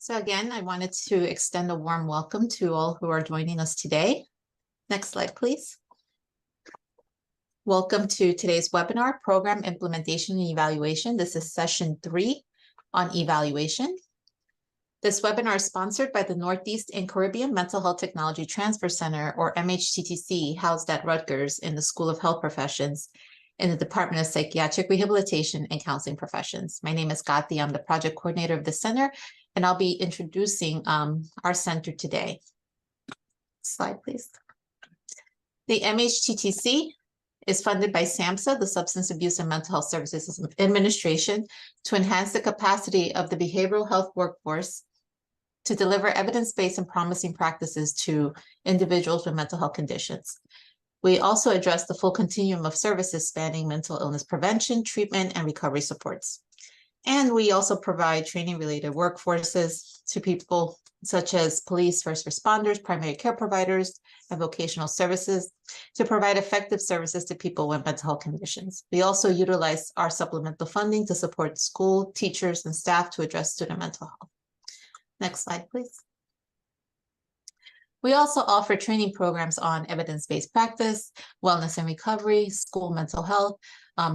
So again, I wanted to extend a warm welcome to all who are joining us today. Next slide, please. Welcome to today's webinar, Program Implementation and Evaluation. This is session 3 on evaluation. This webinar is sponsored by the Northeast and Caribbean Mental Health Technology Transfer Center, or MHTTC, housed at Rutgers in the School of Health Professions in the Department of Psychiatric Rehabilitation and Counseling Professions. My name is Gati. I'm the project coordinator of the center, and I'll be introducing our center today. Slide, please. The MHTTC is funded by SAMHSA, the Substance Abuse and Mental Health Services Administration, to enhance the capacity of the behavioral health workforce to deliver evidence-based and promising practices to individuals with mental health conditions. We also address the full continuum of services spanning mental illness prevention, treatment, and recovery supports. And we also provide training-related workforces to people such as police, first responders, primary care providers, and vocational services to provide effective services to people with mental health conditions. We also utilize our supplemental funding to support school, teachers, and staff to address student mental health. Next slide, please. We also offer training programs on evidence-based practice, wellness and recovery, school mental health,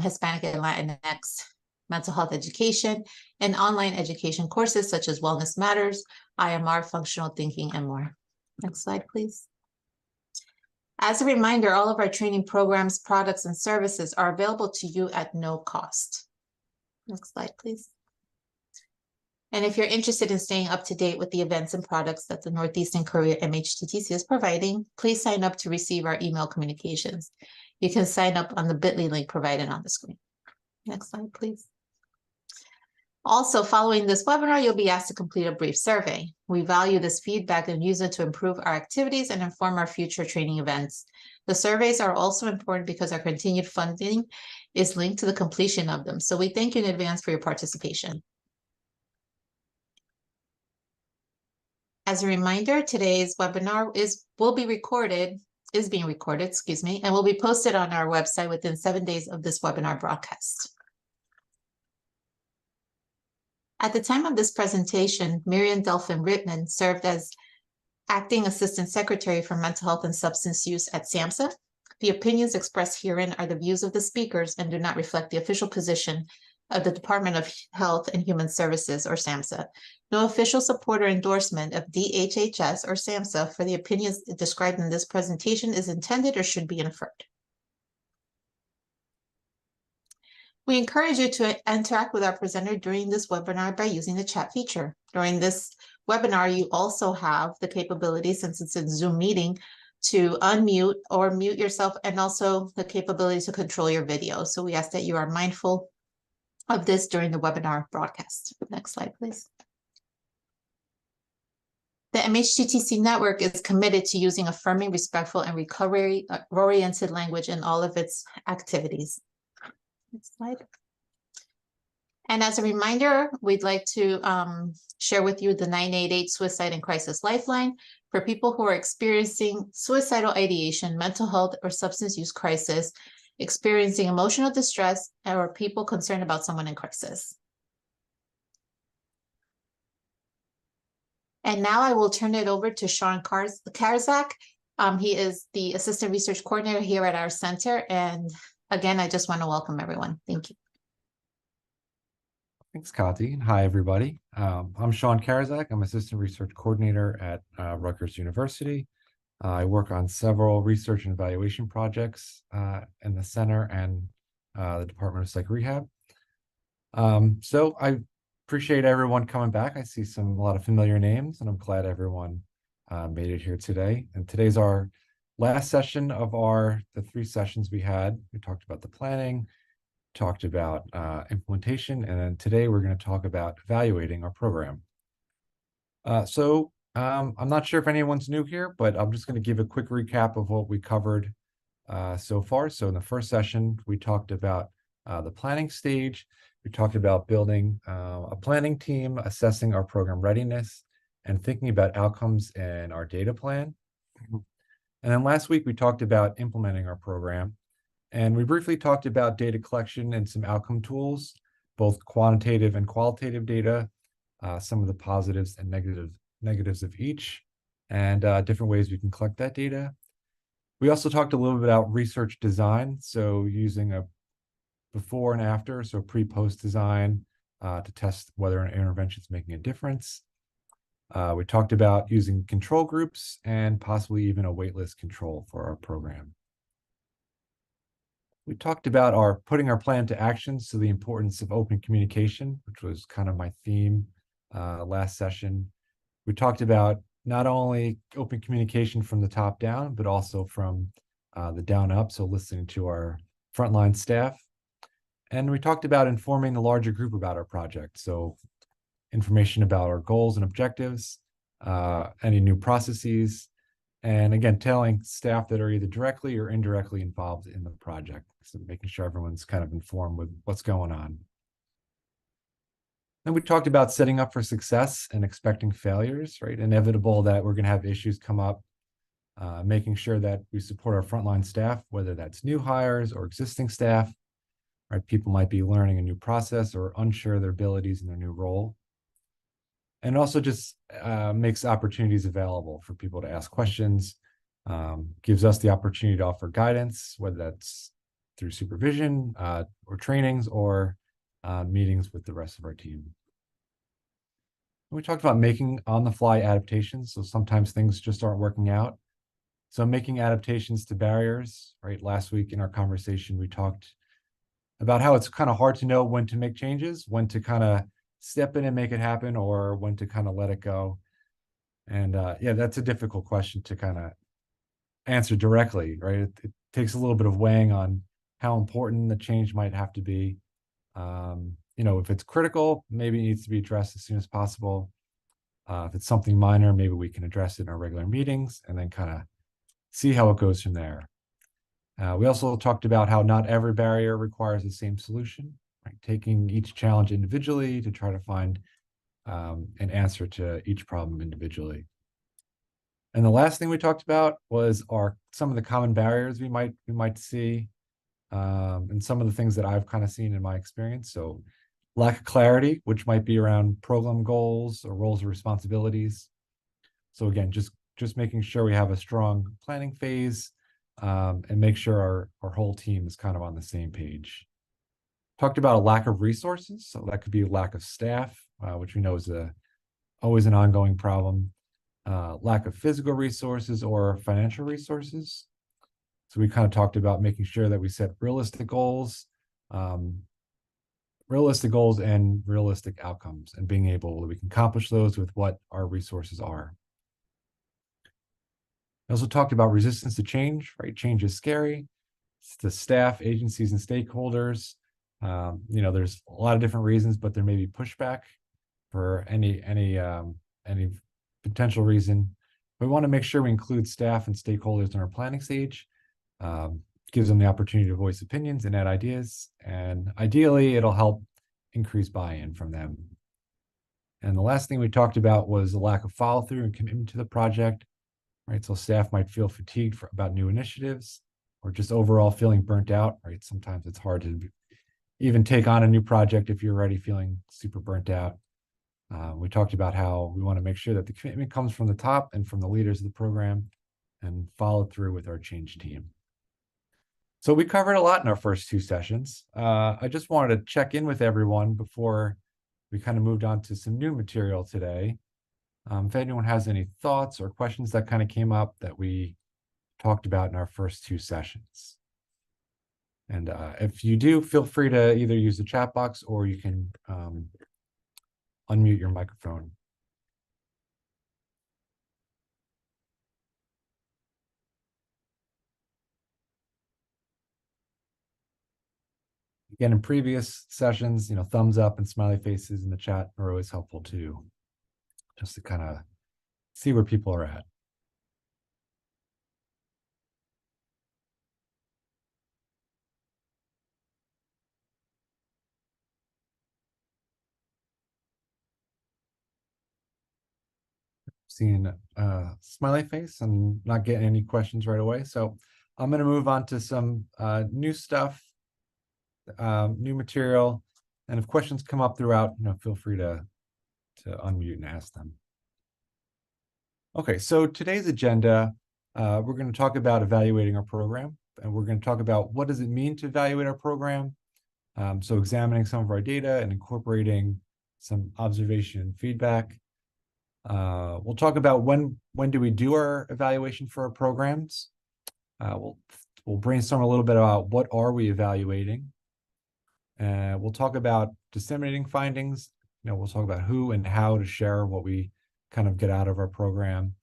Hispanic and Latinx mental health education, and online education courses such as Wellness Matters, IMR, Functional Thinking, and more. Next slide, please. As a reminder, all of our training programs, products, and services are available to you at no cost. Next slide, please. And if you're interested in staying up to date with the events and products that the Northeast and Caribbean MHTTC is providing, please sign up to receive our email communications. You can sign up on the bit.ly link provided on the screen. Next slide, please. Also, following this webinar, you'll be asked to complete a brief survey. We value this feedback and use it to improve our activities and inform our future training events. The surveys are also important because our continued funding is linked to the completion of them. So we thank you in advance for your participation. As a reminder, today's webinar is being recorded, and will be posted on our website within 7 days of this webinar broadcast. At the time of this presentation, Miriam Delphin Rittman served as Acting Assistant Secretary for Mental Health and Substance Use at SAMHSA. The opinions expressed herein are the views of the speakers and do not reflect the official position of the Department of Health and Human Services, or SAMHSA. No official support or endorsement of DHHS or SAMHSA for the opinions described in this presentation is intended or should be inferred. We encourage you to interact with our presenter during this webinar by using the chat feature. During this webinar, you also have the capability, since it's a Zoom meeting, to unmute or mute yourself, and also the capability to control your video. So we ask that you are mindful of this during the webinar broadcast. Next slide, please. The MHTTC network is committed to using affirming, respectful, and recovery-oriented language in all of its activities. Next slide. And as a reminder, we'd like to share with you the 988 Suicide and Crisis Lifeline for people who are experiencing suicidal ideation, mental health, or substance use crisis, experiencing emotional distress, or people concerned about someone in crisis. And now I will turn it over to Sean Karzak. He is the Assistant Research Coordinator here at our center. And again, I just want to welcome everyone. Thank you. Thanks, Kati. Hi, everybody. I'm Sean Karzak. I'm Assistant Research Coordinator at Rutgers University. I work on several research and evaluation projects in the center and the Department of Psych Rehab. So I appreciate everyone coming back. I see a lot of familiar names, and I'm glad everyone made it here today. And today's our last session of the 3 sessions we had. We talked about the planning, talked about implementation, and then today we're going to talk about evaluating our program. I'm not sure if anyone's new here, but I'm just going to give a quick recap of what we covered so far. So in the first session, we talked about the planning stage. We talked about building a planning team, assessing our program readiness, and thinking about outcomes in our data plan. And then last week, we talked about implementing our program. And we briefly talked about data collection and some outcome tools, both quantitative and qualitative data, some of the positives and negatives of each, and different ways we can collect that data. We also talked a little bit about research design, so using a before and after, so pre-post design to test whether an intervention is making a difference. We talked about using control groups and possibly even a waitlist control for our program. We talked about putting our plan to action, so the importance of open communication, which was kind of my theme last session. We talked about not only open communication from the top down, but also from the down up, so listening to our frontline staff. And we talked about informing the larger group about our project, so information about our goals and objectives, any new processes, and again, telling staff that are either directly or indirectly involved in the project. So making sure everyone's kind of informed with what's going on. Then we talked about setting up for success and expecting failures, right? Inevitable that we're going to have issues come up, making sure that we support our frontline staff, whether that's new hires or existing staff, right? People might be learning a new process or unsure of their abilities in their new role. And also just makes opportunities available for people to ask questions, gives us the opportunity to offer guidance, whether that's through supervision or trainings or meetings with the rest of our team. We talked about making on-the-fly adaptations. So sometimes things just aren't working out. So making adaptations to barriers, right? Last week in our conversation, we talked about how it's kind of hard to know when to make changes, when to kind of step in and make it happen, or when to kind of let it go. And yeah, that's a difficult question to kind of answer directly, right? It takes a little bit of weighing on how important the change might have to be. You know, if it's critical, maybe it needs to be addressed as soon as possible. If it's something minor, maybe we can address it in our regular meetings and then kind of see how it goes from there. We also talked about how not every barrier requires the same solution, right? Taking each challenge individually to try to find an answer to each problem individually. And the last thing we talked about was some of the common barriers we might see, and some of the things that I've kind of seen in my experience. So lack of clarity, which might be around program goals or roles or responsibilities. So again, just making sure we have a strong planning phase, and make sure our whole team is kind of on the same page. Talked about a lack of resources, so that could be a lack of staff, which we know is always an ongoing problem. Lack of physical resources or financial resources. So we kind of talked about making sure that we set realistic goals and realistic outcomes, and being able we can accomplish those with what our resources are. I also talked about resistance to change, right? Change is scary. It's to staff, agencies, and stakeholders. You know, there's a lot of different reasons, but there may be pushback for any potential reason. We want to make sure we include staff and stakeholders in our planning stage. Gives them the opportunity to voice opinions and add ideas, and ideally it'll help increase buy-in from them. And the last thing we talked about was the lack of follow-through and commitment to the project, right? So staff might feel fatigued about new initiatives, or just overall feeling burnt out, right? Sometimes it's hard to even take on a new project if you're already feeling super burnt out. We talked about how we want to make sure that the commitment comes from the top and from the leaders of the program, and follow through with our change team. So we covered a lot in our first two sessions. I just wanted to check in with everyone before we kind of moved on to some new material today. If anyone has any thoughts or questions that kind of came up that we talked about in our first two sessions. And if you do, feel free to either use the chat box or you can unmute your microphone. Again, in previous sessions, you know, thumbs up and smiley faces in the chat are always helpful too, just to kind of see where people are at. Seeing a smiley face and not getting any questions right away. So I'm going to move on to some new stuff, new material. And if questions come up throughout, you know, feel free to to unmute and ask them. Okay, so today's agenda, we're going to talk about evaluating our program, and we're going to talk about what does it mean to evaluate our program. So examining some of our data and incorporating some observation and feedback. We'll talk about when do we do our evaluation for our programs. We'll brainstorm a little bit about what are we evaluating. We'll talk about disseminating findings. We'll talk about who and how to share what we kind of get out of our program.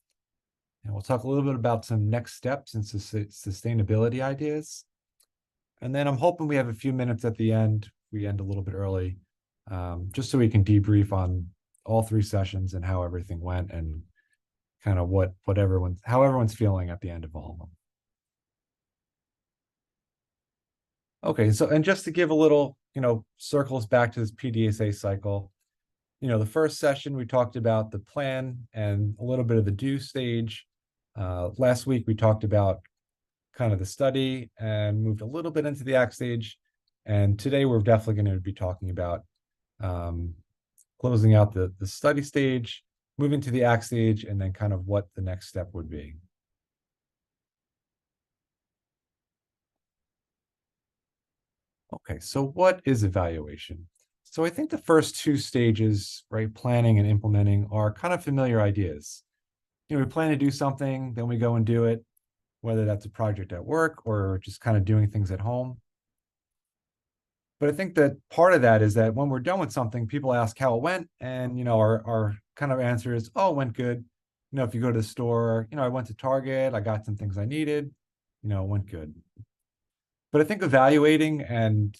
And we'll talk a little bit about some next steps and sustainability ideas. And then I'm hoping we have a few minutes at the end. We end a little bit early, just so we can debrief on all 3 sessions and how everything went and kind of how everyone's feeling at the end of all of them. Okay, so and just to give a little, circles back to this PDSA cycle. The first session we talked about the plan and a little bit of the do stage. Last week we talked about kind of the study and moved a little bit into the act stage. And today we're definitely going to be talking about closing out the study stage, moving to the act stage, and then kind of what the next step would be. Okay, so what is evaluation? So I think the first 2 stages, right, planning and implementing, are kind of familiar ideas. We plan to do something, then we go and do it, whether that's a project at work or just kind of doing things at home. But I think that part of that is that when we're done with something, people ask how it went, and our kind of answer is, oh, it went good. If you go to the store, I went to Target, I got some things I needed, it went good. But I think evaluating and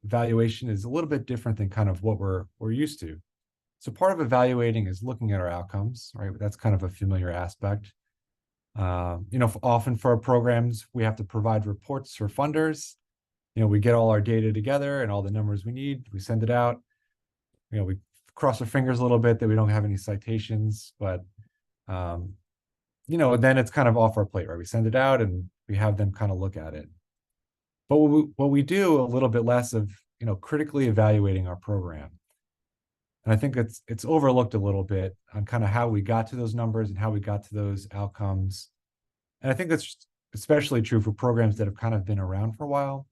evaluation is a little bit different than kind of what we're used to. So part of evaluating is looking at our outcomes, right? That's kind of a familiar aspect. Often for our programs, we have to provide reports for funders. We get all our data together and all the numbers we need, we send it out. We cross our fingers a little bit that we don't have any citations, but then it's kind of off our plate, right? We send it out and we have them kind of look at it. But what we do a little bit less of, critically evaluating our program. And I think it's overlooked a little bit on kind of how we got to those numbers and how we got to those outcomes. And I think that's especially true for programs that have kind of been around for a while,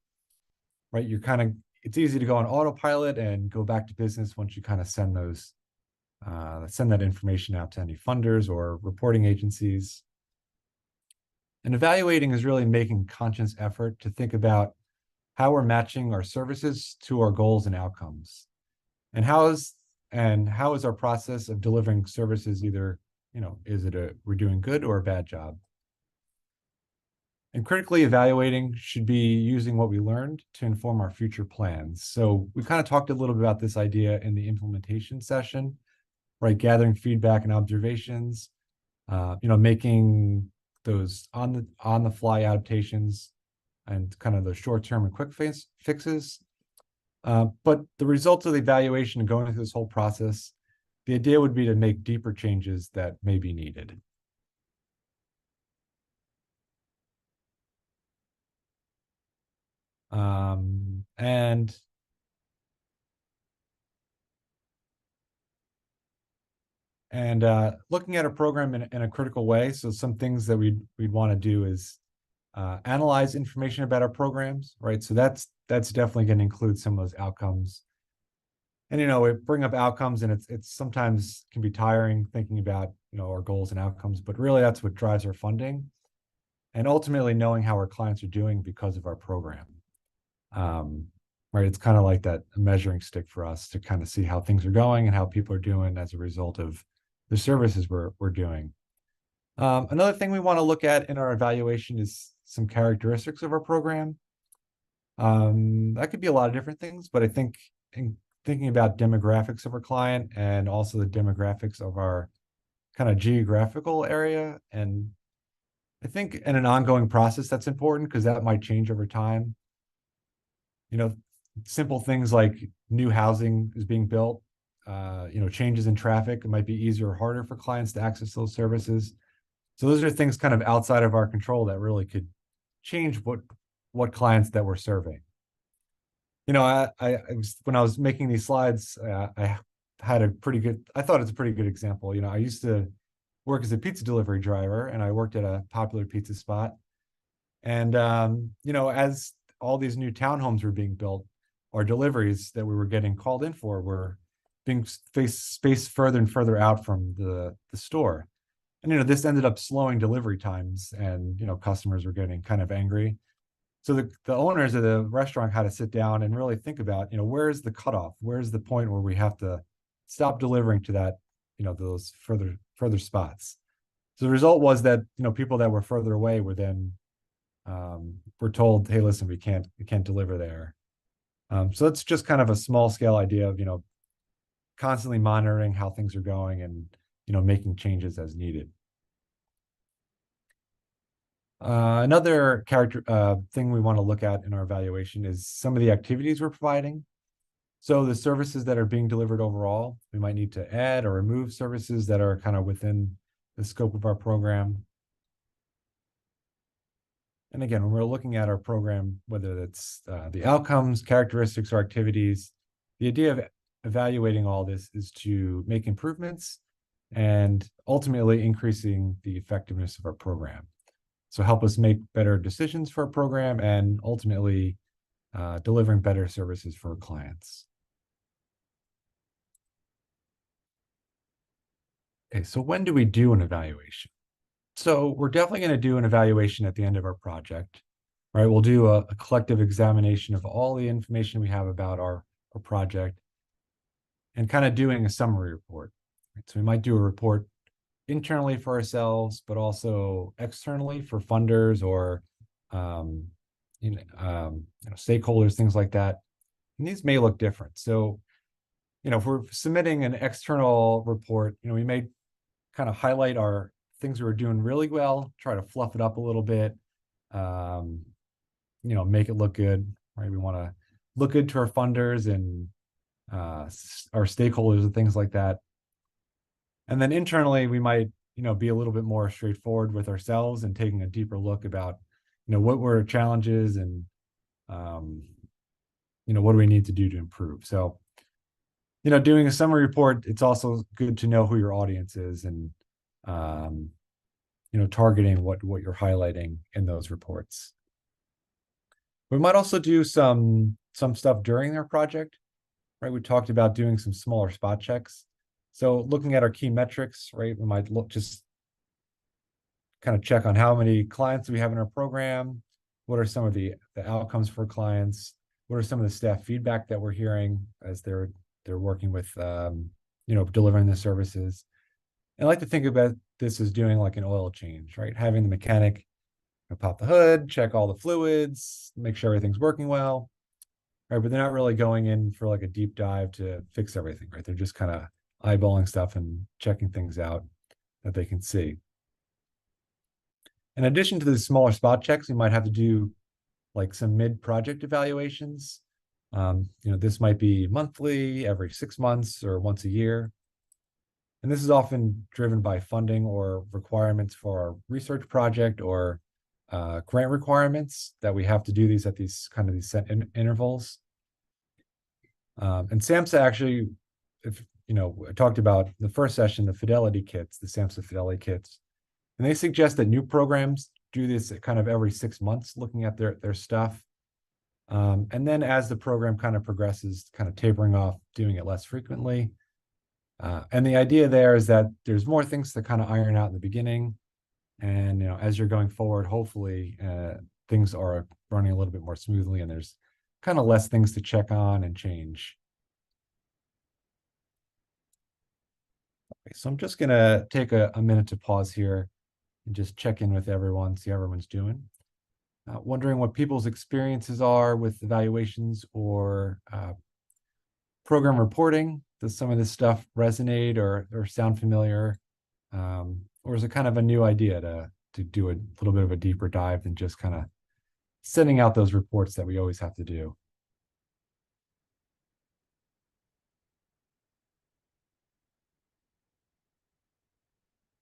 right? It's easy to go on autopilot and go back to business once you kind of send that information out to any funders or reporting agencies. And evaluating is really making conscious effort to think about how we're matching our services to our goals and outcomes. And how is our process of delivering services either, we're doing good or a bad job? And critically evaluating should be using what we learned to inform our future plans. So we kind of talked a little bit about this idea in the implementation session, right? Gathering feedback and observations, making those on the fly adaptations and kind of the short-term and quick fixes. But the results of the evaluation and going through this whole process, the idea would be to make deeper changes that may be needed. Looking at a program in a critical way. So some things that we'd want to do is analyze information about our programs, right? So that's definitely going to include some of those outcomes. And we bring up outcomes, and it's sometimes can be tiring thinking about our goals and outcomes, but really that's what drives our funding, and ultimately knowing how our clients are doing because of our program. Right, it's kind of like that measuring stick for us to kind of see how things are going and how people are doing as a result of the services we're doing. Another thing we want to look at in our evaluation is some characteristics of our program. That could be a lot of different things, but I think in thinking about demographics of our client and also the demographics of our kind of geographical area. And I think in an ongoing process, that's important because that might change over time. Simple things like new housing is being built, changes in traffic. It might be easier or harder for clients to access those services. So those are things kind of outside of our control that really could change what clients that we're serving. I was, when I was making these slides, I had a pretty good, I thought it's a pretty good example. You know, I used to work as a pizza delivery driver, and I worked at a popular pizza spot. And you know, as all these new townhomes were being built, our deliveries that we were getting called in for were being spaced further and further out from the store. And you know, this ended up slowing delivery times, and you know, customers were getting kind of angry. So the owners of the restaurant had to sit down and really think about, you know, where's the cutoff? Where's the point where we have to stop delivering to that, you know, those further spots. So the result was that, you know, people that were further away were then were told, hey, listen, we can't deliver there. So it's just kind of a small scale idea of, you know, constantly monitoring how things are going and, you know, making changes as needed. Another thing we want to look at in our evaluation is some of the activities we're providing. So the services that are being delivered overall, we might need to add or remove services that are kind of within the scope of our program. And again, when we're looking at our program, whether it's the outcomes, characteristics, or activities, the idea of evaluating all this is to make improvements and ultimately increasing the effectiveness of our program. So help us make better decisions for our program and ultimately delivering better services for our clients. Okay, so when do we do an evaluation? So we're definitely going to do an evaluation at the end of our project, right? We'll do a collective examination of all the information we have about our project and kind of doing a summary report. Right? So we might do a report internally for ourselves, but also externally for funders or stakeholders, things like that. And these may look different. So, you know, if we're submitting an external report, you know, we may kind of highlight our things we were doing really well, try to fluff it up a little bit, you know, make it look good, right? We want to look good to our funders and our stakeholders and things like that. And then internally, we might, you know, be a little bit more straightforward with ourselves and taking a deeper look about, you know, what were our challenges and, you know, what do we need to do to improve? So, you know, doing a summary report, it's also good to know who your audience is and, you know, targeting what you're highlighting in those reports. We might also do some stuff during their project, right? We talked about doing some smaller spot checks. So looking at our key metrics, right? We might just kind of check on how many clients we have in our program. What are some of the outcomes for clients? What are some of the staff feedback that we're hearing as they're working with, you know, delivering the services? And I like to think about this as doing like an oil change, right? Having the mechanic pop the hood, check all the fluids, make sure everything's working well, right? But they're not really going in for like a deep dive to fix everything, right? They're just kind of eyeballing stuff and checking things out that they can see. In addition to the smaller spot checks, we might have to do like some mid-project evaluations. You know, this might be monthly, every 6 months, or once a year. And this is often driven by funding or requirements for our research project or grant requirements that we have to do these at these set intervals. And SAMHSA actually, if you know, I talked about the first session, the fidelity kits, the SAMHSA fidelity kits, and they suggest that new programs do this kind of every 6 months, looking at their stuff. And then as the program kind of progresses, kind of tapering off, doing it less frequently. And the idea there is that there's more things to kind of iron out in the beginning. And, you know, as you're going forward, hopefully things are running a little bit more smoothly and there's kind of less things to check on and change. Okay, so I'm just going to take a minute to pause here and just check in with everyone, see how everyone's doing. Wondering what people's experiences are with evaluations or program reporting. Does some of this stuff resonate or sound familiar? Or is it kind of a new idea to do a little bit of a deeper dive than just kind of sending out those reports that we always have to do?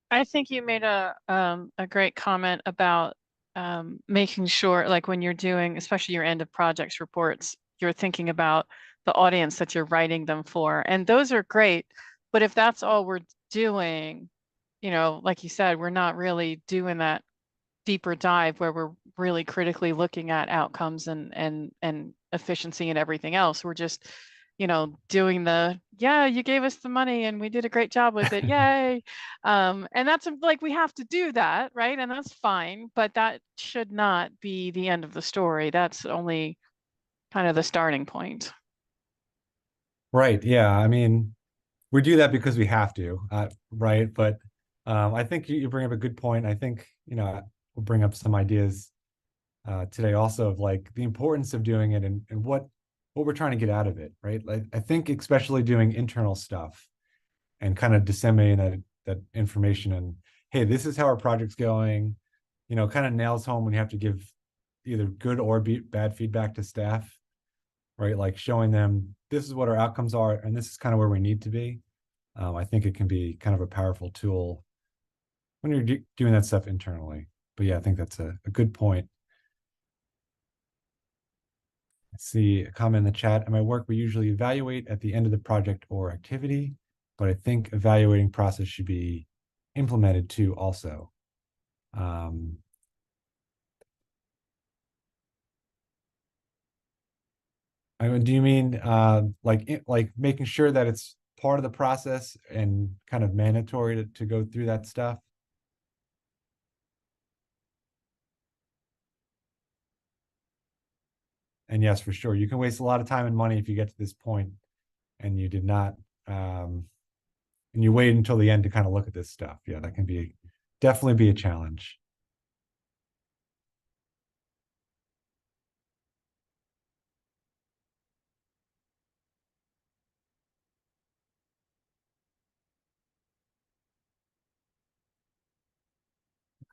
I think you made a great comment about making sure, like when you're doing, especially your end of projects reports, you're thinking about the audience that you're writing them for. And those are great. But if that's all we're doing, you know, like you said, we're not really doing that deeper dive where we're really critically looking at outcomes and efficiency and everything else. We're just, you know, doing the, yeah, you gave us the money and we did a great job with it. Yay. And that's like, we have to do that, right? And that's fine, but that should not be the end of the story. That's only kind of the starting point. Right. Yeah. I mean, we do that because we have to, right? But I think you bring up a good point. I think, you know, we'll bring up some ideas today also of like the importance of doing it and what we're trying to get out of it, right? Like I think especially doing internal stuff and kind of disseminating that information and hey, this is how our project's going, you know, kind of nails home when you have to give either good or bad feedback to staff, right? Like showing them this is what our outcomes are and this is kind of where we need to be. I think it can be kind of a powerful tool when you're doing that stuff internally. But yeah, I think that's a good point. I see a comment in the chat. At my work, we usually evaluate at the end of the project or activity, but I think evaluating process should be implemented too also. I mean, do you mean like making sure that it's part of the process and kind of mandatory to go through that stuff? And yes, for sure, you can waste a lot of time and money if you get to this point and you did not, and you wait until the end to kind of look at this stuff. Yeah, that can be definitely be a challenge.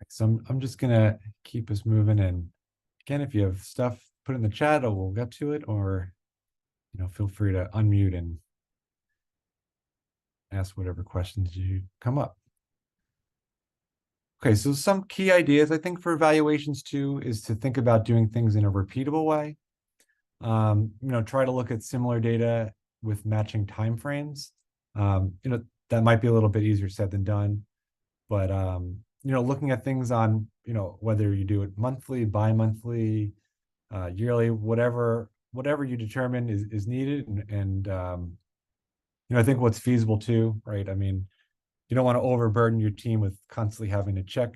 So I'm just gonna keep us moving. And again, if you have stuff, put in the chat or we'll get to it, or you know, feel free to unmute and ask whatever questions you come up. Okay, so some key ideas I think for evaluations too is to think about doing things in a repeatable way. You know, try to look at similar data with matching timeframes. You know, that might be a little bit easier said than done, but you know, looking at things on, you know, whether you do it monthly, bi-monthly, yearly, whatever you determine is needed, and you know, I think what's feasible too, right? I mean, you don't want to overburden your team with constantly having to check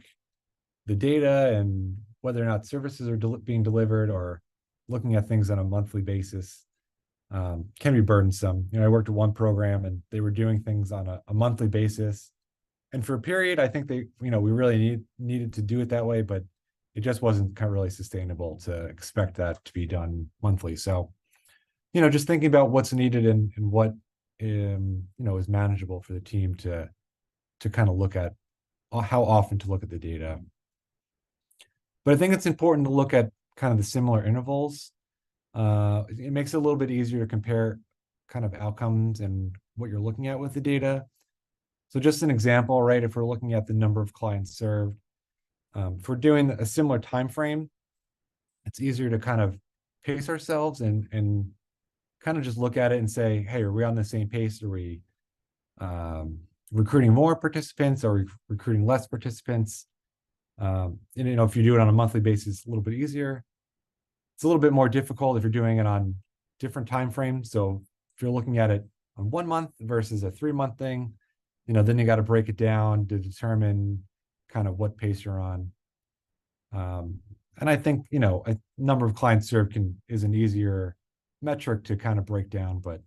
the data and whether or not services are being delivered, or looking at things on a monthly basis can be burdensome. You know, I worked at one program and they were doing things on a monthly basis. And for a period, I think they, you know, we really needed to do it that way, but it just wasn't kind of really sustainable to expect that to be done monthly. So, you know, just thinking about what's needed and what, you know, is manageable for the team to kind of look at how often to look at the data. But I think it's important to look at kind of the similar intervals. It makes it a little bit easier to compare kind of outcomes and what you're looking at with the data. So just an example, right? If we're looking at the number of clients served, if we're doing a similar time frame, it's easier to kind of pace ourselves and kind of just look at it and say, hey, are we on the same pace? Are we recruiting more participants? Are we recruiting less participants? And you know, if you do it on a monthly basis, it's a little bit easier. It's a little bit more difficult if you're doing it on different time frames. So if you're looking at it on 1 month versus a 3-month thing, you know, then you got to break it down to determine kind of what pace you're on. And I think, you know, a number of clients served is an easier metric to kind of break down, but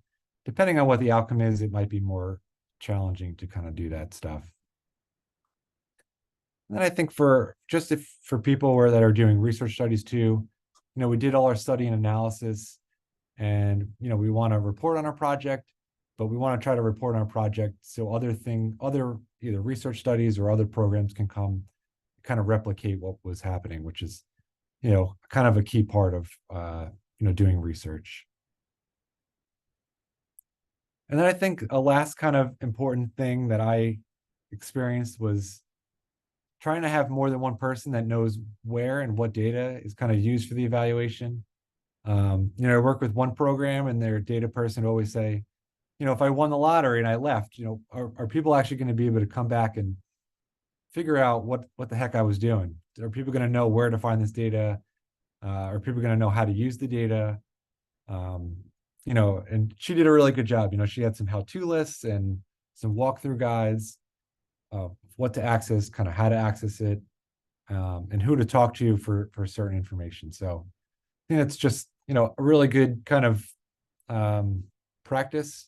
depending on what the outcome is, it might be more challenging to kind of do that stuff. And then I think for people that are doing research studies too, you know, we did all our study and analysis, and you know, we want to report on our project, but we want to try to report on our project so other either research studies or other programs can come kind of replicate what was happening, which is, you know, kind of a key part of you know, doing research. And then I think a last kind of important thing that I experienced was trying to have more than one person that knows where and what data is kind of used for the evaluation. I work with one program and their data person would always say, if I won the lottery and I left, are people actually going to be able to come back and figure out what the heck I was doing? Are people going to know where to find this data? Are people going to know how to use the data? And she did a really good job. She had some how-to lists and some walkthrough guides of what to access, kind of how to access it, and who to talk to for certain information. So I think that's just, a really good kind of practice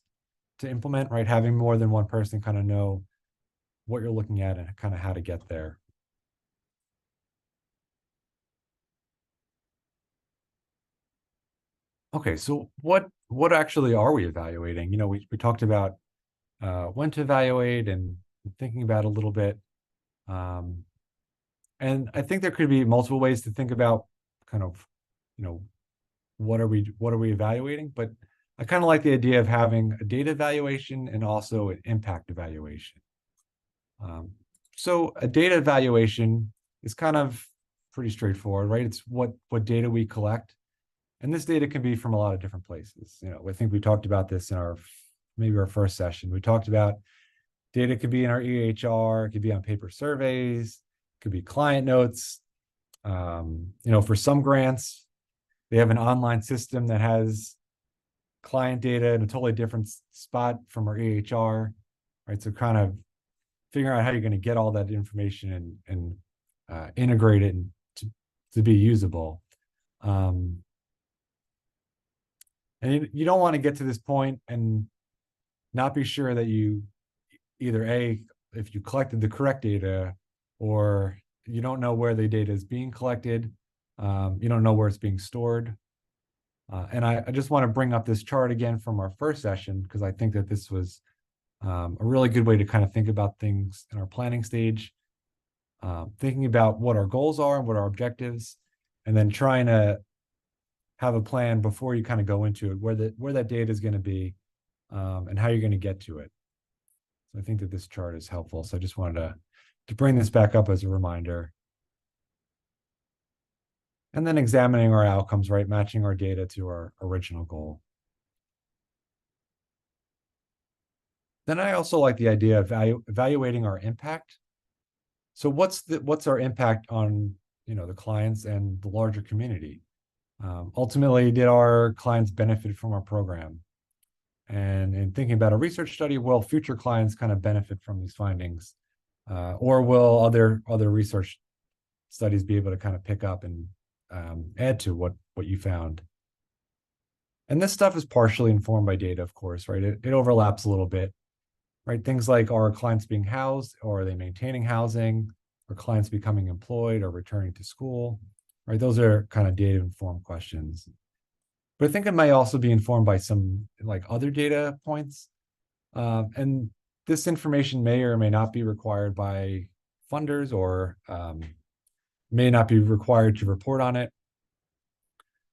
to implement, right? Having more than one person kind of know what you're looking at and kind of how to get there. Okay, so what actually are we evaluating? We talked about when to evaluate and thinking about it a little bit. And I think there could be multiple ways to think about kind of, what are we evaluating? But I kind of like the idea of having a data evaluation and also an impact evaluation. So a data evaluation is kind of pretty straightforward, right? It's what data we collect. And this data can be from a lot of different places. I think we talked about this in maybe our first session. We talked about data could be in our EHR, it could be on paper surveys, it could be client notes. For some grants, they have an online system that has client data in a totally different spot from our EHR, right? So kind of figuring out how you're going to get all that information and integrate it to be usable. And you don't want to get to this point and not be sure that you either if you collected the correct data, or you don't know where the data is being collected, you don't know where it's being stored. And I just want to bring up this chart again from our first session, because I think that this was a really good way to kind of think about things in our planning stage, thinking about what our goals are and what our objectives, and then trying to have a plan before you kind of go into it, where that data is going to be, and how you're going to get to it. So I think that this chart is helpful. So I just wanted to bring this back up as a reminder. And then examining our outcomes, right? Matching our data to our original goal. Then I also like the idea of evaluating our impact. So what's our impact on the clients and the larger community? Ultimately, did our clients benefit from our program? And in thinking about a research study, will future clients kind of benefit from these findings? Or will other research studies be able to kind of pick up and add to what you found? And this stuff is partially informed by data, of course, right? It overlaps a little bit, right? Things like, are clients being housed, or are they maintaining housing? Are clients becoming employed or returning to school? Right? Those are kind of data informed questions. But I think it might also be informed by some other data points. And this information may or may not be required by funders, or may not be required to report on it.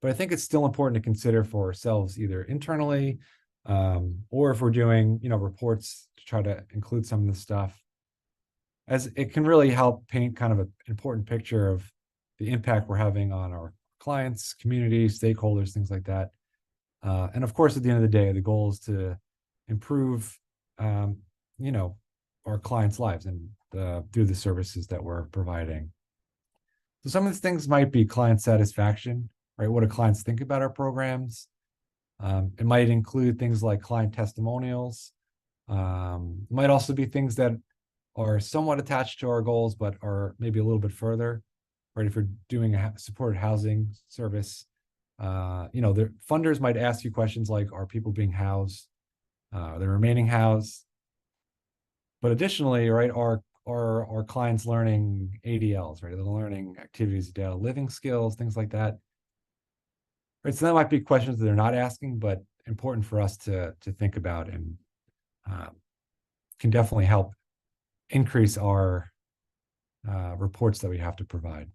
But I think it's still important to consider for ourselves, either internally, or if we're doing reports, to try to include some of this stuff, as it can really help paint kind of an important picture of the impact we're having on our clients, community, stakeholders, things like that. And of course, at the end of the day, the goal is to improve, our clients' lives and through the services that we're providing. So some of these things might be client satisfaction, right? What do clients think about our programs? It might include things like client testimonials. It might also be things that are somewhat attached to our goals, but are maybe a little bit further, right? If we're doing a supported housing service, the funders might ask you questions like, are people being housed? Are they remaining housed? But additionally, right, are clients learning ADLs, right? They're learning activities of daily living skills, things like that. Right, so that might be questions that they're not asking, but important for us to think about, and can definitely help increase our reports that we have to provide.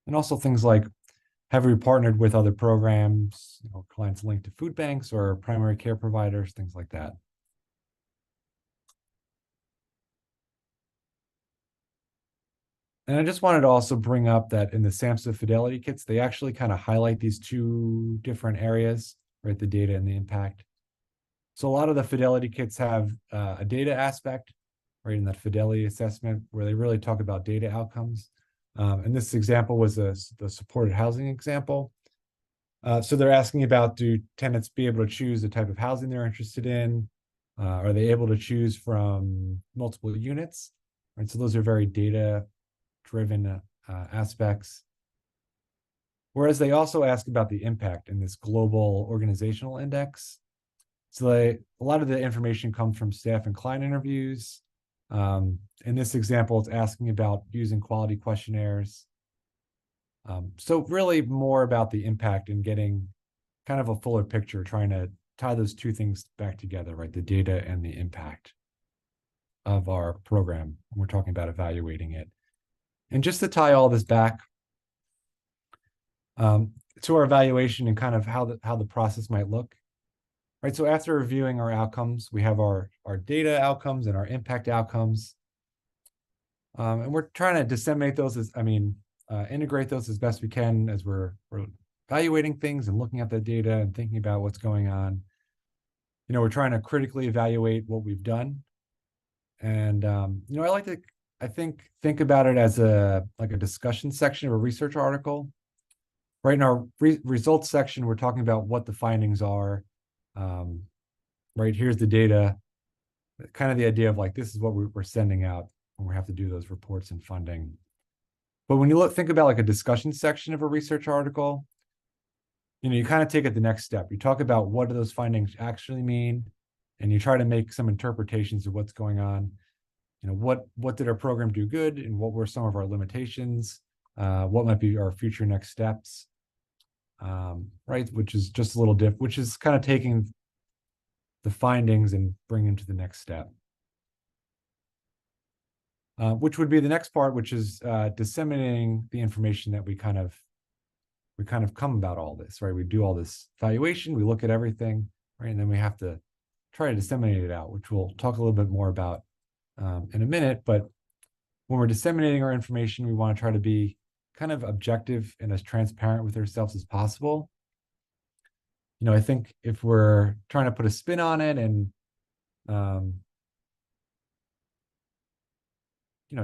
And also things like, have we partnered with other programs, clients linked to food banks or primary care providers, things like that. And I just wanted to also bring up that in the SAMHSA fidelity kits, they actually kind of highlight these two different areas, right? The data and the impact. So a lot of the fidelity kits have a data aspect, right, in that fidelity assessment where they really talk about data outcomes. And this example was the supported housing example. So they're asking about, do tenants be able to choose the type of housing they're interested in? Are they able to choose from multiple units? Right, so those are very data-driven aspects. Whereas they also ask about the impact in this global organizational index. So a lot of the information comes from staff and client interviews. In this example, it's asking about using quality questionnaires. So really more about the impact and getting kind of a fuller picture, trying to tie those two things back together, right? The data and the impact of our program. We're talking about evaluating it. And just to tie all this back to our evaluation and kind of how the process might look, right? So after reviewing our outcomes, we have our data outcomes and our impact outcomes. And we're trying to disseminate those integrate those as best we can as we're evaluating things and looking at the data and thinking about what's going on. We're trying to critically evaluate what we've done. And, I like to, think about it as like a discussion section of a research article. Right in our results section, we're talking about what the findings are. Right, here's the data, kind of the idea of like, this is what we're sending out when we have to do those reports and funding. But when you think about like a discussion section of a research article, you kind of take it the next step. You talk about what do those findings actually mean, and you try to make some interpretations of what's going on. What did our program do good, and what were some of our limitations? What might be our future next steps? Right, which is just a little different, which is kind of taking the findings and bringing them to the next step. Which would be the next part, which is disseminating the information that we kind of come about all this, right? We do all this evaluation, we look at everything, right? And then we have to try to disseminate it out, which we'll talk a little bit more about in a minute. But when we're disseminating our information, we want to try to be kind of objective and as transparent with ourselves as possible. I think if we're trying to put a spin on it and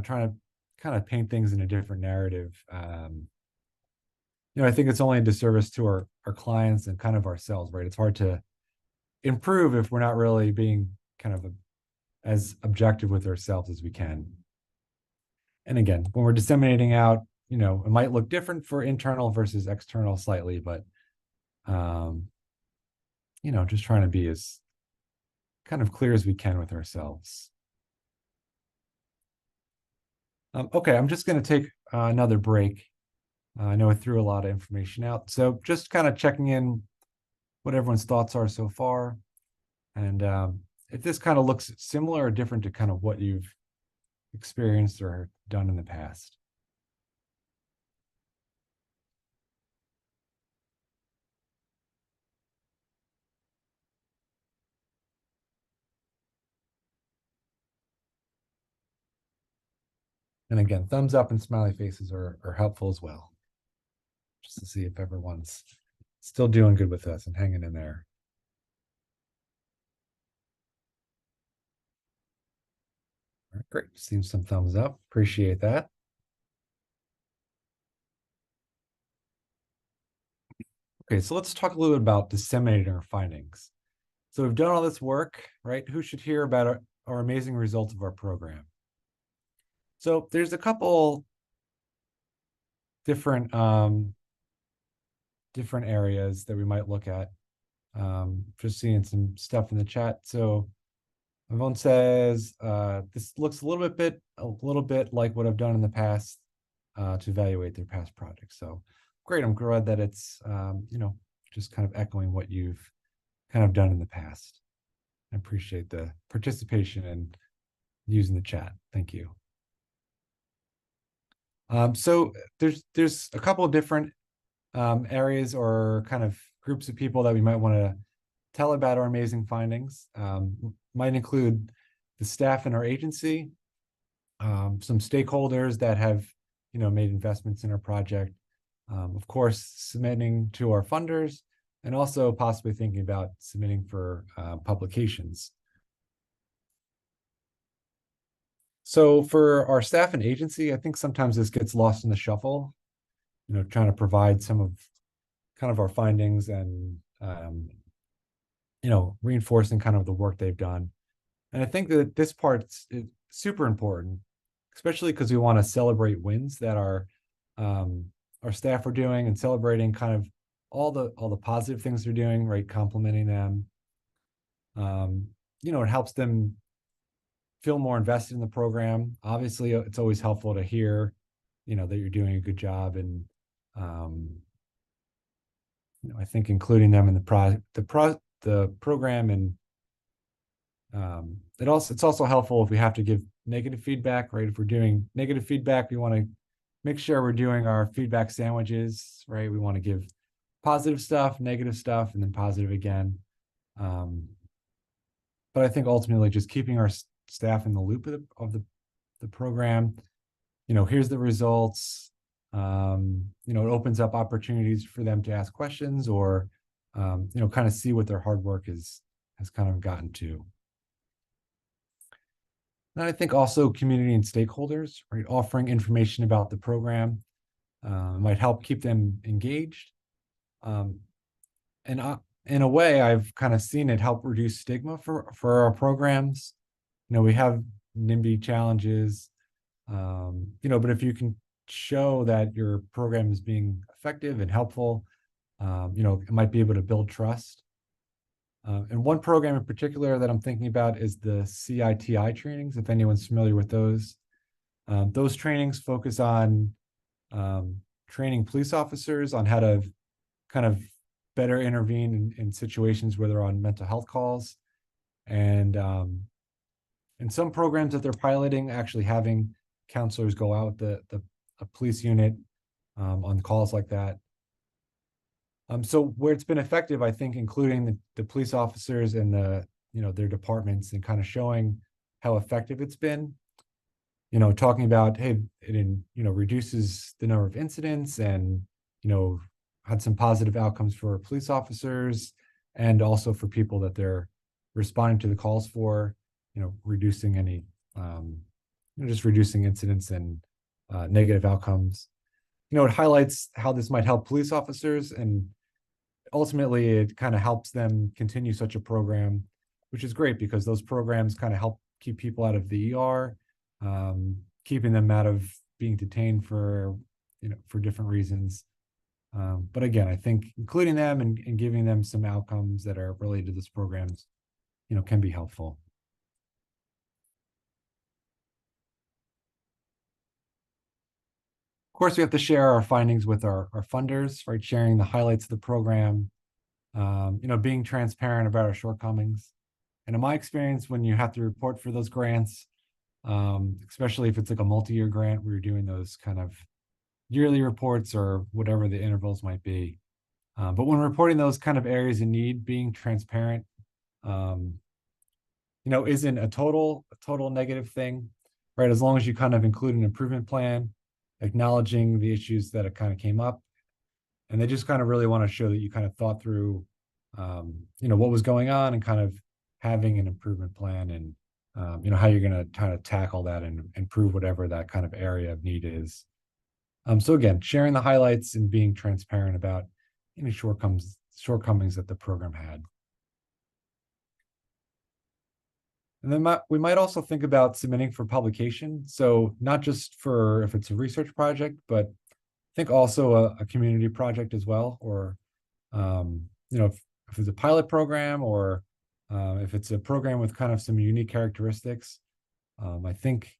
trying to kind of paint things in a different narrative, I think it's only a disservice to our clients and kind of ourselves, right? It's hard to improve if we're not really being kind of as objective with ourselves as we can. And again, when we're disseminating out, it might look different for internal versus external slightly, but just trying to be as kind of clear as we can with ourselves. Okay, I'm just going to take another break. I know I threw a lot of information out, so just kind of checking in what everyone's thoughts are so far, and if this kind of looks similar or different to kind of what you've experienced or done in the past. And again, thumbs up and smiley faces are helpful as well, just to see if everyone's still doing good with us and hanging in there. All right, great. Seeing some thumbs up. Appreciate that. Okay, so let's talk a little bit about disseminating our findings. So we've done all this work, right? Who should hear about our amazing results of our program? So there's a couple different different areas that we might look at. Just seeing some stuff in the chat. So Yvonne says, this looks a little bit like what I've done in the past to evaluate their past projects. So great. I'm glad that it's, just kind of echoing what you've kind of done in the past. I appreciate the participation and using the chat. Thank you. So there's a couple of different areas or kind of groups of people that we might want to tell about our amazing findings. Might include the staff in our agency, some stakeholders that have made investments in our project. Of course, submitting to our funders, and also possibly thinking about submitting for publications. So for our staff and agency, I think sometimes this gets lost in the shuffle, trying to provide some of kind of our findings and, reinforcing kind of the work they've done. And I think that this part's super important, especially because we want to celebrate wins that our staff are doing, and celebrating kind of all the positive things they're doing, right? Complimenting them. It helps them feel more invested in the program. Obviously, it's always helpful to hear, that you're doing a good job, and I think including them in the program, and it's also helpful if we have to give negative feedback, right? If we're doing negative feedback, we want to make sure we're doing our feedback sandwiches, right? We want to give positive stuff, negative stuff, and then positive again. But I think ultimately just keeping our staff in the loop of the program, here's the results. It opens up opportunities for them to ask questions, or kind of see what their hard work has kind of gotten to. And I think also community and stakeholders, right, offering information about the program might help keep them engaged. And in a way, I've kind of seen it help reduce stigma for our programs. We have NIMBY challenges, but if you can show that your program is being effective and helpful, it might be able to build trust. And one program in particular that I'm thinking about is the CITI trainings, if anyone's familiar with those. Those trainings focus on training police officers on how to kind of better intervene in situations where they're on mental health calls. And some programs that they're piloting, actually having counselors go out the police unit on calls like that. So where it's been effective, I think, including the police officers and their departments, and kind of showing how effective it's been. Talking about, hey, it reduces the number of incidents, and had some positive outcomes for police officers, and also for people that they're responding to the calls for. Reducing any, just reducing incidents and negative outcomes. It highlights how this might help police officers, and ultimately it kind of helps them continue such a program, which is great because those programs kind of help keep people out of the ER, keeping them out of being detained for different reasons. But again, I think including them and giving them some outcomes that are related to this programs, can be helpful. Of course, we have to share our findings with our funders, right? Sharing the highlights of the program, being transparent about our shortcomings. And in my experience, when you have to report for those grants, especially if it's like a multi-year grant where you're doing those kind of yearly reports or whatever the intervals might be. But when reporting those kind of areas in need, being transparent, isn't a total negative thing, right? As long as you kind of include an improvement plan, acknowledging the issues that it kind of came up, and they just kind of really want to show that you kind of thought through, what was going on, and kind of having an improvement plan, and how you're going to kind of tackle that and improve whatever that kind of area of need is. So again, sharing the highlights and being transparent about any shortcomings that the program had. And then we might also think about submitting for publication. So not just for if it's a research project, but I think also a community project as well, or if it's a pilot program, or if it's a program with kind of some unique characteristics. I think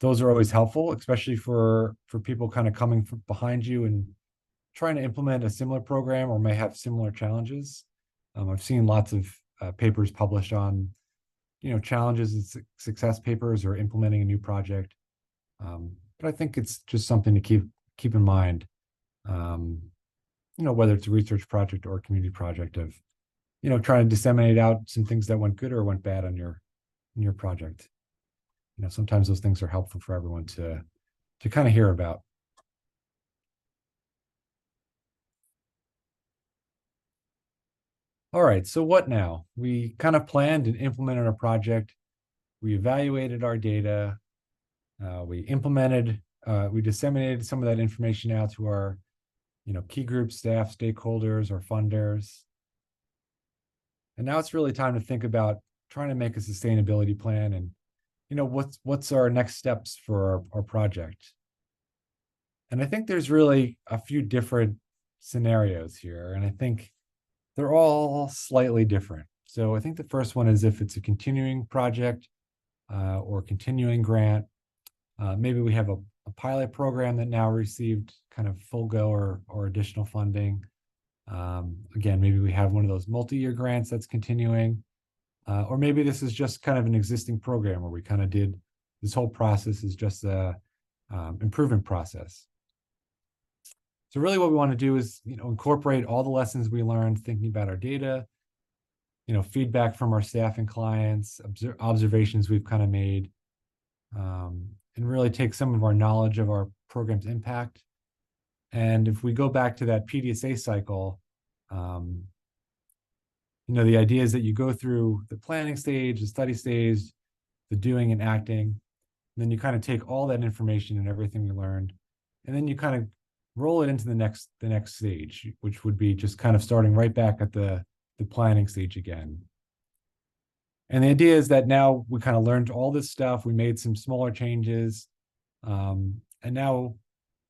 those are always helpful, especially for people kind of coming from behind you and trying to implement a similar program or may have similar challenges. I've seen lots of papers published on challenges and success papers, or implementing a new project. But I think it's just something to keep in mind, whether it's a research project or a community project, of, trying to disseminate out some things that went good or went bad on your project. Sometimes those things are helpful for everyone to kind of hear about. All right, so what now? We kind of planned and implemented our project. We evaluated our data. We implemented, we disseminated some of that information out to our, key group staff, stakeholders, or funders. And now it's really time to think about trying to make a sustainability plan and, what's our next steps for our project. And I think there's really a few different scenarios here, and I think they're all slightly different. So I think the first one is if it's a continuing project or continuing grant. Maybe we have a pilot program that now received kind of full go or additional funding. Again, maybe we have one of those multi-year grants that's continuing. Or maybe this is just kind of an existing program where we kind of did this whole process is just a improvement process. So really what we want to do is, incorporate all the lessons we learned thinking about our data, feedback from our staff and clients, observations we've kind of made, and really take some of our knowledge of our program's impact. And if we go back to that PDSA cycle, the idea is that you go through the planning stage, the study stage, the doing and acting, and then you kind of take all that information and everything you learned, and then you kind of roll it into the next stage, which would be just kind of starting right back at the planning stage again. And the idea is that now we kind of learned all this stuff, we made some smaller changes, and now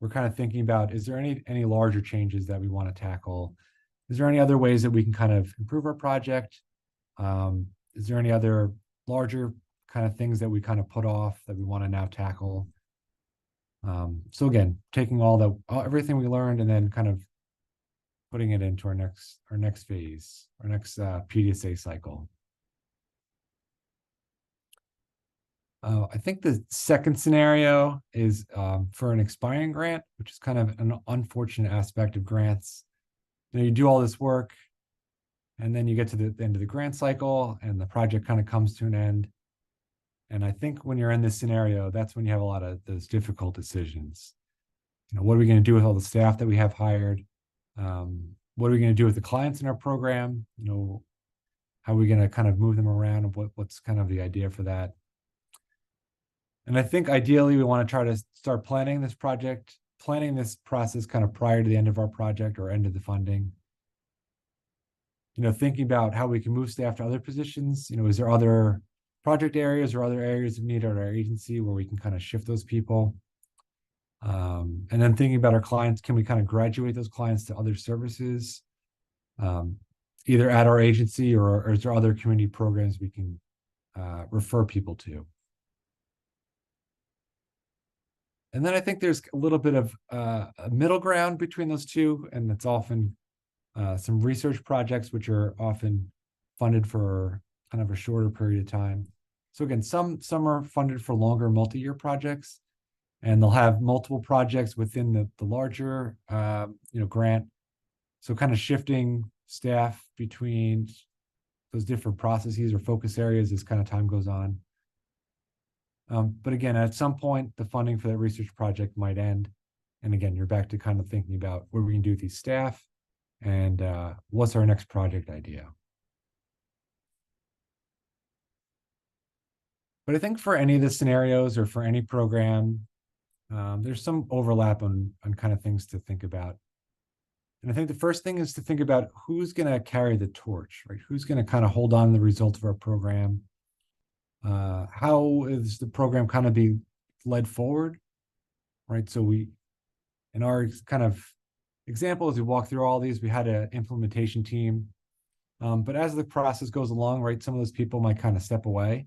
we're kind of thinking about, is there any larger changes that we want to tackle? Is there any other ways that we can kind of improve our project? Is there any other larger kind of things that we kind of put off that we want to now tackle? So again, taking everything we learned and then kind of putting it into our next phase, our next PDSA cycle. I think the second scenario is for an expiring grant, which is kind of an unfortunate aspect of grants. You do all this work, and then you get to the end of the grant cycle, and the project kind of comes to an end. And I think when you're in this scenario, that's when you have a lot of those difficult decisions. What are we going to do with all the staff that we have hired? What are we going to do with the clients in our program? How are we going to kind of move them around, and what's kind of the idea for that? And I think ideally we want to try to start planning this process kind of prior to the end of our project or end of the funding. Thinking about how we can move staff to other positions. Is there other project areas or other areas of need at our agency where we can kind of shift those people? And then thinking about our clients, can we kind of graduate those clients to other services, either at our agency or is there other community programs we can refer people to? And then I think there's a little bit of a middle ground between those two, and it's often some research projects which are often funded for kind of a shorter period of time. So again, some are funded for longer multi-year projects, and they'll have multiple projects within the larger grant. So kind of shifting staff between those different processes or focus areas as kind of time goes on. But again, at some point, the funding for that research project might end. And again, you're back to kind of thinking about what we can do with these staff and what's our next project idea. But I think for any of the scenarios or for any program, there's some overlap on kind of things to think about. And I think the first thing is to think about who's going to carry the torch, right? Who's going to kind of hold on to the results of our program? How is the program kind of be led forward, right? So in our kind of example, as we walk through all these, we had an implementation team. But as the process goes along, right, some of those people might kind of step away,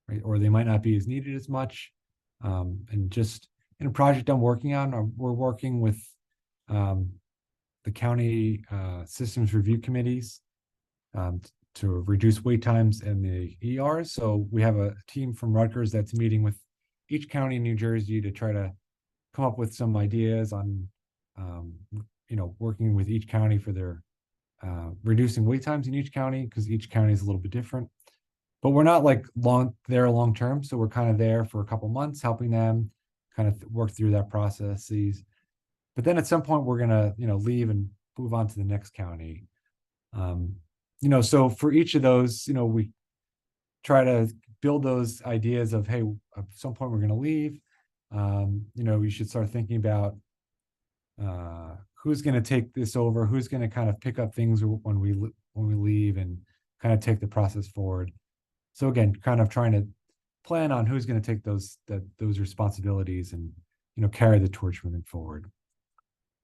right? Or they might not be as needed as much. And just in a project I'm working on, we're working with the county systems review committees to reduce wait times in the ERs. So we have a team from Rutgers that's meeting with each county in New Jersey to try to come up with some ideas on, working with each county for their reducing wait times in each county, because each county is a little bit different. But we're not like long term, so we're kind of there for a couple months, helping them kind of work through that processes. But then at some point we're gonna, leave and move on to the next county. So for each of those, we try to build those ideas of, hey, at some point we're gonna leave. You should start thinking about who's going to take this over, who's going to kind of pick up things when we leave and kind of take the process forward. So again, kind of trying to plan on who's going to take those responsibilities and carry the torch moving forward.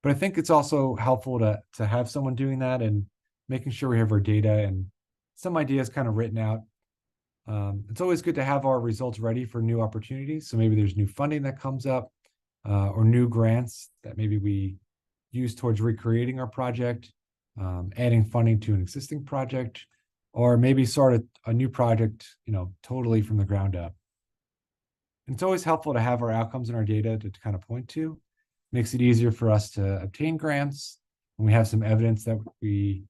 But I think it's also helpful to have someone doing that and making sure we have our data and some ideas kind of written out. It's always good to have our results ready for new opportunities. So maybe there's new funding that comes up, or new grants that maybe we use towards recreating our project, adding funding to an existing project, or maybe sort a new project, totally from the ground up. And it's always helpful to have our outcomes and our data to kind of point to. Makes it easier for us to obtain grants when we have some evidence that we,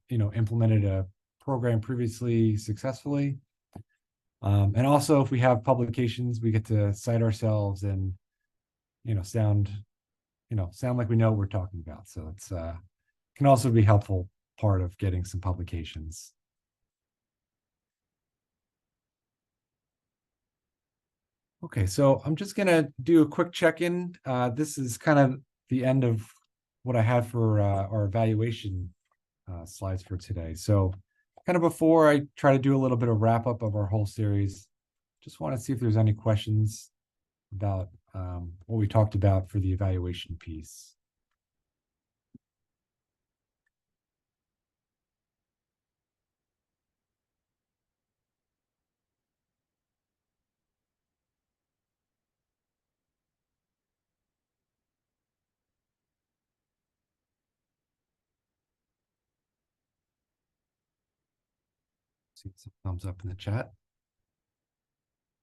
implemented a program previously successfully. And also, if we have publications, we get to cite ourselves and sound like we know what we're talking about. So it's can also be helpful part of getting some publications. Okay, so I'm just gonna do a quick check-in. This is kind of the end of what I had for our evaluation slides for today. So kind of before I try to do a little bit of wrap up of our whole series, just want to see if there's any questions about what we talked about for the evaluation piece. See some thumbs up in the chat.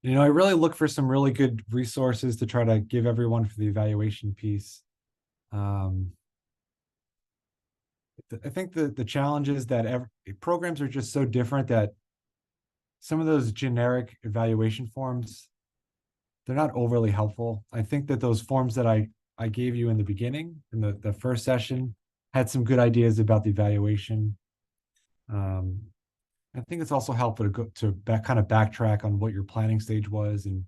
I really look for some really good resources to try to give everyone for the evaluation piece. I think the challenge is that programs are just so different that some of those generic evaluation forms, they're not overly helpful. I think that those forms that I gave you in the beginning, in the first session, had some good ideas about the evaluation. I think it's also helpful to go to kind of backtrack on what your planning stage was and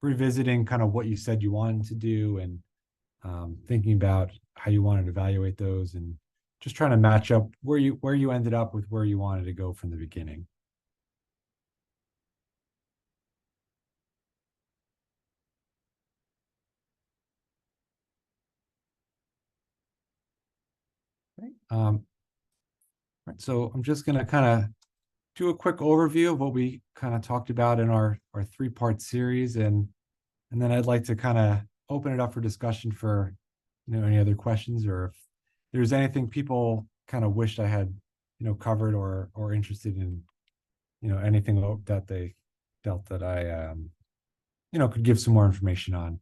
revisiting kind of what you said you wanted to do and thinking about how you wanted to evaluate those and just trying to match up where you ended up with where you wanted to go from the beginning. Okay. Right, so I'm just going to kind of do a quick overview of what we kind of talked about in our three-part series, and then I'd like to kind of open it up for discussion for any other questions, or if there's anything people kind of wished I had covered or interested in anything that they felt that I could give some more information on.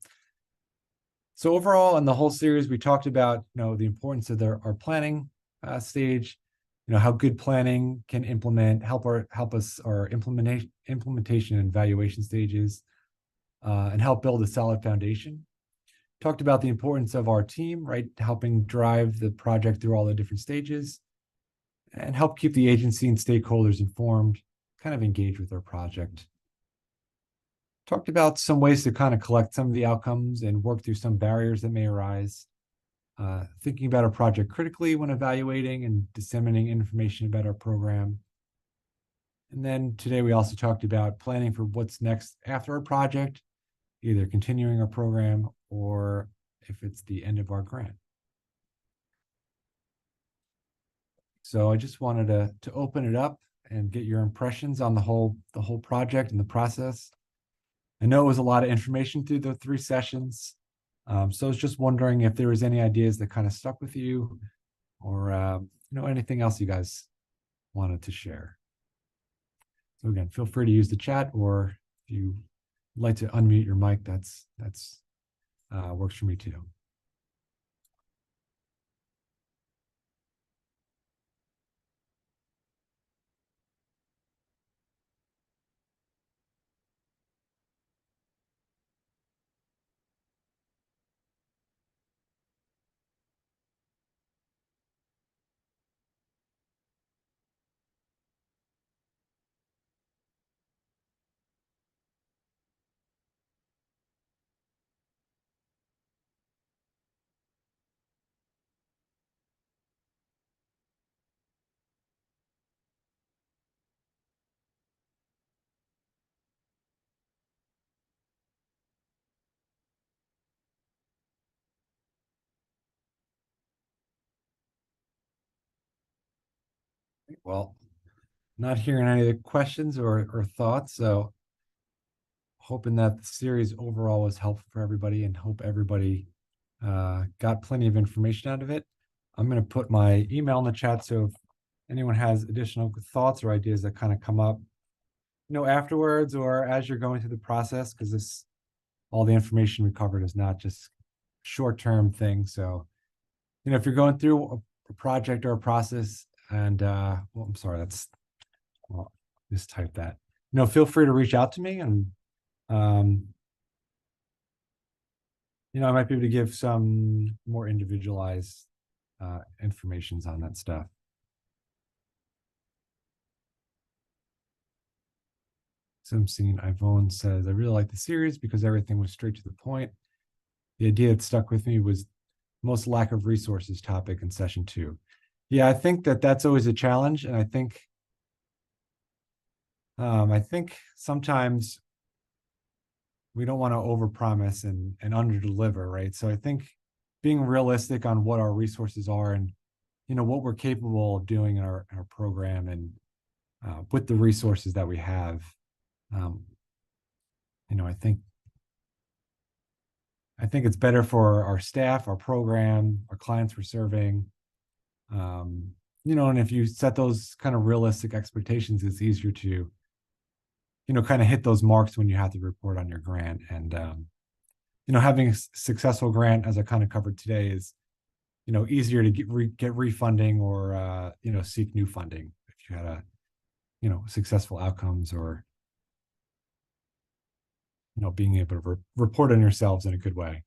So overall, in the whole series, we talked about the importance of our planning stage, how good planning can help us our implementation and evaluation stages, and help build a solid foundation. Talked about the importance of our team, right, helping drive the project through all the different stages, and help keep the agency and stakeholders informed, kind of engaged with our project. Talked about some ways to kind of collect some of the outcomes and work through some barriers that may arise. Thinking about our project critically when evaluating and disseminating information about our program. And then today we also talked about planning for what's next after our project, either continuing our program or if it's the end of our grant. So I just wanted to open it up and get your impressions on the whole project and the process. I know it was a lot of information through the 3 sessions. So I was just wondering if there was any ideas that kind of stuck with you, or anything else you guys wanted to share. So again, feel free to use the chat, or if you like to unmute your mic, that's works for me too. Well, not hearing any of the questions or thoughts, so hoping that the series overall was helpful for everybody and hope everybody got plenty of information out of it. I'm going to put my email in the chat, so if anyone has additional thoughts or ideas that kind of come up, afterwards or as you're going through the process, because all the information we covered is not just short-term thing. So, if you're going through a project or a process and, well, I'm sorry, just type that, feel free to reach out to me and, I might be able to give some more individualized informations on that stuff. So I'm seeing Yvonne says, I really like the series because everything was straight to the point. The idea that stuck with me was most lack of resources topic in session 2. Yeah, I think that's always a challenge. And I think sometimes we don't want to overpromise and underdeliver, right? So I think being realistic on what our resources are and, what we're capable of doing in our program and with the resources that we have, I think it's better for our staff, our program, our clients we're serving. And if you set those kind of realistic expectations, it's easier to, kind of hit those marks when you have to report on your grant. And, having a successful grant, as I kind of covered today, is, easier to get refunding or, seek new funding if you had successful outcomes or, being able to report on yourselves in a good way.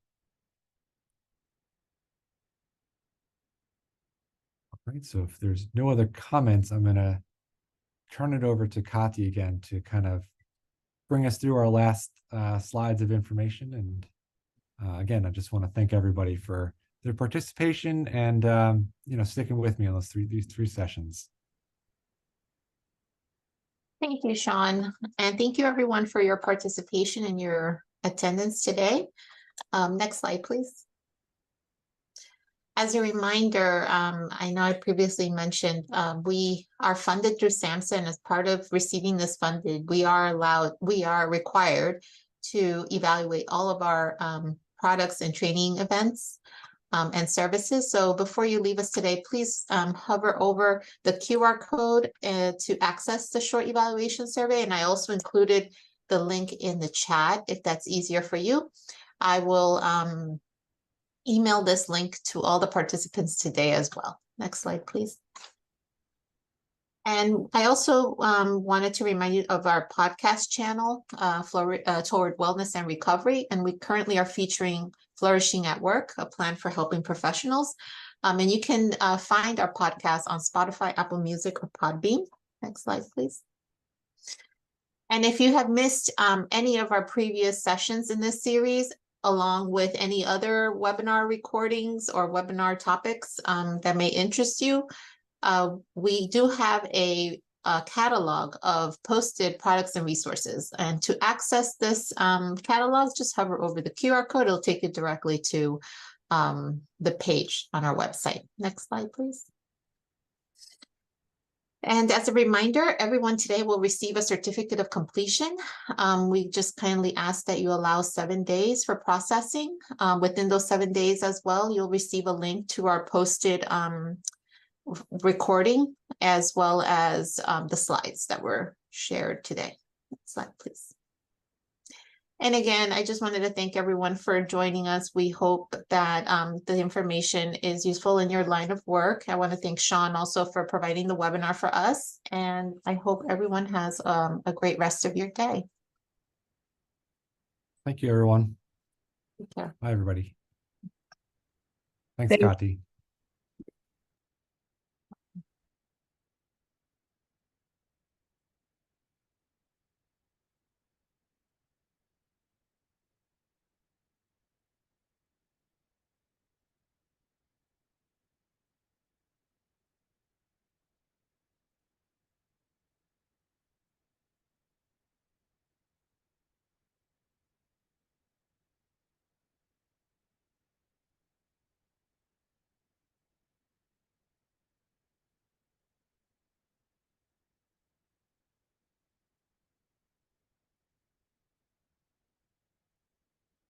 All right, so if there's no other comments, I'm going to turn it over to Kati again to kind of bring us through our last slides of information. And again, I just want to thank everybody for their participation and, sticking with me on these three sessions. Thank you, Sean. And thank you everyone for your participation and your attendance today. Next slide, please. As a reminder, I know I previously mentioned, we are funded through SAMHSA, and as part of receiving this funded, we are required to evaluate all of our products and training events and services. So before you leave us today, please hover over the QR code to access the short evaluation survey. And I also included the link in the chat if that's easier for you. I will email this link to all the participants today as well. Next slide, please. And I also wanted to remind you of our podcast channel, Toward Wellness and Recovery. And we currently are featuring Flourishing at Work, a plan for helping professionals. And you can find our podcast on Spotify, Apple Music, or Podbean. Next slide, please. And if you have missed any of our previous sessions in this series, along with any other webinar recordings or webinar topics that may interest you, we do have a catalog of posted products and resources. And to access this catalog, just hover over the QR code. It'll take you directly to the page on our website. Next slide, please. And as a reminder, everyone today will receive a certificate of completion. We just kindly ask that you allow 7 days for processing. Within those 7 days as well, you'll receive a link to our posted recording, as well as the slides that were shared today. Next slide, please. And again, I just wanted to thank everyone for joining us. We hope that the information is useful in your line of work. I want to thank Sean also for providing the webinar for us. And I hope everyone has a great rest of your day. Thank you, everyone. Take care. Bye, everybody. Thanks, Kati.